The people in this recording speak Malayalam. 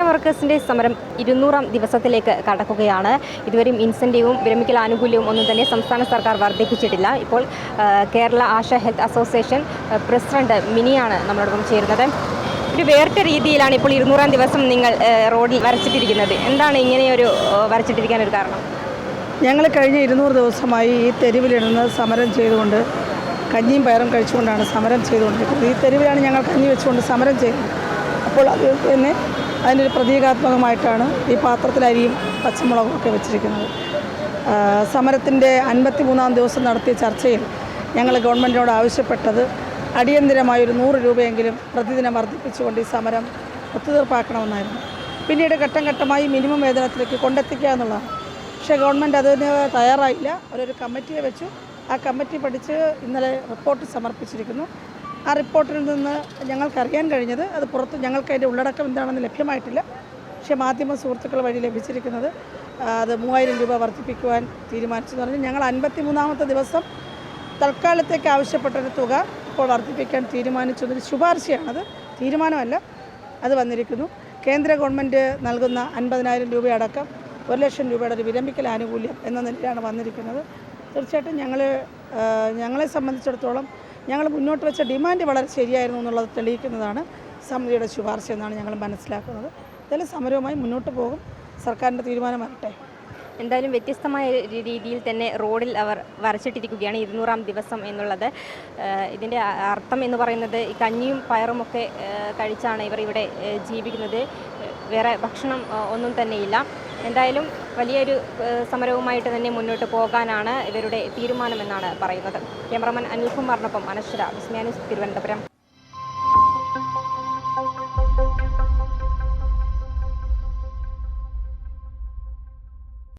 വർക്കേഴ്സിൻ്റെ സമരം 200-ാം ദിവസത്തിലേക്ക് കടക്കുകയാണ്. ഇതുവരെയും ഇൻസെൻറ്റീവും വിരമിക്കൽ ആനുകൂല്യവും ഒന്നും തന്നെ സംസ്ഥാന സർക്കാർ വർദ്ധിപ്പിച്ചിട്ടില്ല. ഇപ്പോൾ കേരള ആശ ഹെൽത്ത് അസോസിയേഷൻ പ്രസിഡന്റ് മിനിയാണ് നമ്മളോടൊപ്പം ചേരുന്നത്. ഒരു വേറിട്ട രീതിയിലാണ് ഇപ്പോൾ 200-ാം ദിവസം നിങ്ങൾ റോഡിൽ വരച്ചിട്ടിരിക്കുന്നത്. എന്താണ് ഇങ്ങനെയൊരു വരച്ചിട്ടിരിക്കാനൊരു കാരണം? ഞങ്ങൾ കഴിഞ്ഞ 200 ദിവസമായി ഈ തെരുവിലിരുന്ന് സമരം ചെയ്തുകൊണ്ട് കഞ്ഞിയും പയറും കഴിച്ചുകൊണ്ടാണ് സമരം ചെയ്തുകൊണ്ടിരിക്കുന്നത്. ഈ തെരുവിലാണ് ഞങ്ങൾ കഞ്ഞി വെച്ചുകൊണ്ട് സമരം ചെയ്യുന്നത്. അപ്പോൾ അത് തന്നെ അതിനൊരു പ്രതീകാത്മകമായിട്ടാണ് ഈ പാത്രത്തിൽ അരിയും പച്ചമുളകും ഒക്കെ വെച്ചിരിക്കുന്നത്. സമരത്തിൻ്റെ 53-ാം ദിവസം നടത്തിയ ചർച്ചയിൽ ഞങ്ങൾ ഗവൺമെൻറ്റിനോട് ആവശ്യപ്പെട്ടത് അടിയന്തിരമായൊരു 100 രൂപയെങ്കിലും പ്രതിദിനം വർദ്ധിപ്പിച്ചുകൊണ്ട് ഈ സമരം ഒത്തുതീർപ്പാക്കണമെന്നായിരുന്നു. പിന്നീട് ഘട്ടം ഘട്ടമായി മിനിമം വേതനത്തിലേക്ക് കൊണ്ടെത്തിക്കുക എന്നുള്ളതാണ്. പക്ഷേ ഗവൺമെൻറ് അതിന് തയ്യാറായില്ല. അവരൊരു കമ്മിറ്റിയെ വെച്ചു. ആ കമ്മിറ്റി പഠിച്ച് ഇന്നലെ റിപ്പോർട്ട് സമർപ്പിച്ചിരിക്കുന്നു. ആ റിപ്പോർട്ടിൽ നിന്ന് ഞങ്ങൾക്കറിയാൻ കഴിഞ്ഞത് അത് പുറത്ത് ഞങ്ങൾക്ക് അതിൻ്റെ ഉള്ളടക്കം എന്താണെന്ന് ലഭ്യമായിട്ടില്ല. പക്ഷേ മാധ്യമ സുഹൃത്തുക്കൾ വഴി ലഭിച്ചിരിക്കുന്നത് അത് 3000 രൂപ വർദ്ധിപ്പിക്കുവാൻ തീരുമാനിച്ചെന്ന് പറഞ്ഞാൽ ഞങ്ങൾ 53-ാമത്തെ ദിവസം തൽക്കാലത്തേക്ക് ആവശ്യപ്പെട്ടൊരു തുക ഇപ്പോൾ വർദ്ധിപ്പിക്കാൻ തീരുമാനിച്ചതൊരു ശുപാർശയാണത്, തീരുമാനമല്ല. അത് വന്നിരിക്കുന്നു. കേന്ദ്ര ഗവൺമെൻറ് നൽകുന്ന 50,000 രൂപയടക്കം 1 ലക്ഷം രൂപയുടെ ഒരു വിരമിക്കൽ ആനുകൂല്യം എന്ന നിലയിലാണ് വന്നിരിക്കുന്നത്. തീർച്ചയായിട്ടും ഞങ്ങളെ സംബന്ധിച്ചിടത്തോളം ഞങ്ങൾ മുന്നോട്ട് വെച്ച ഡിമാൻഡ് വളരെ ശരിയായിരുന്നു എന്നുള്ളത് തെളിയിക്കുന്നതാണ് സമിതിയുടെ ശുപാർശ എന്നാണ് ഞങ്ങൾ മനസ്സിലാക്കുന്നത്. എന്തായാലും സമരവുമായി മുന്നോട്ട് പോകും. സർക്കാരിൻ്റെ തീരുമാനം വരട്ടെ. എന്തായാലും വ്യത്യസ്തമായ രീതിയിൽ തന്നെ റോഡിൽ അവർ വരച്ചിട്ടിരിക്കുകയാണ് 200-ാം ദിവസം എന്നുള്ളത്. ഇതിൻ്റെ അർത്ഥം എന്ന് പറയുന്നത് ഈ കഞ്ഞിയും പയറുമൊക്കെ കഴിച്ചാണ് ഇവർ ഇവിടെ ജീവിക്കുന്നത്. വേറെ ഭക്ഷണം ഒന്നും തന്നെയില്ല. എന്തായാലും വലിയൊരു സമരവുമായിട്ട് തന്നെ മുന്നോട്ട് പോകാനാണ് ഇവരുടെ തീരുമാനമെന്നാണ് പറയുന്നത്. ക്യാമറമാൻ അനിൽകുമാറിനൊപ്പം അനശ്വര, വിസ്മയ ന്യൂസ്, തിരുവനന്തപുരം.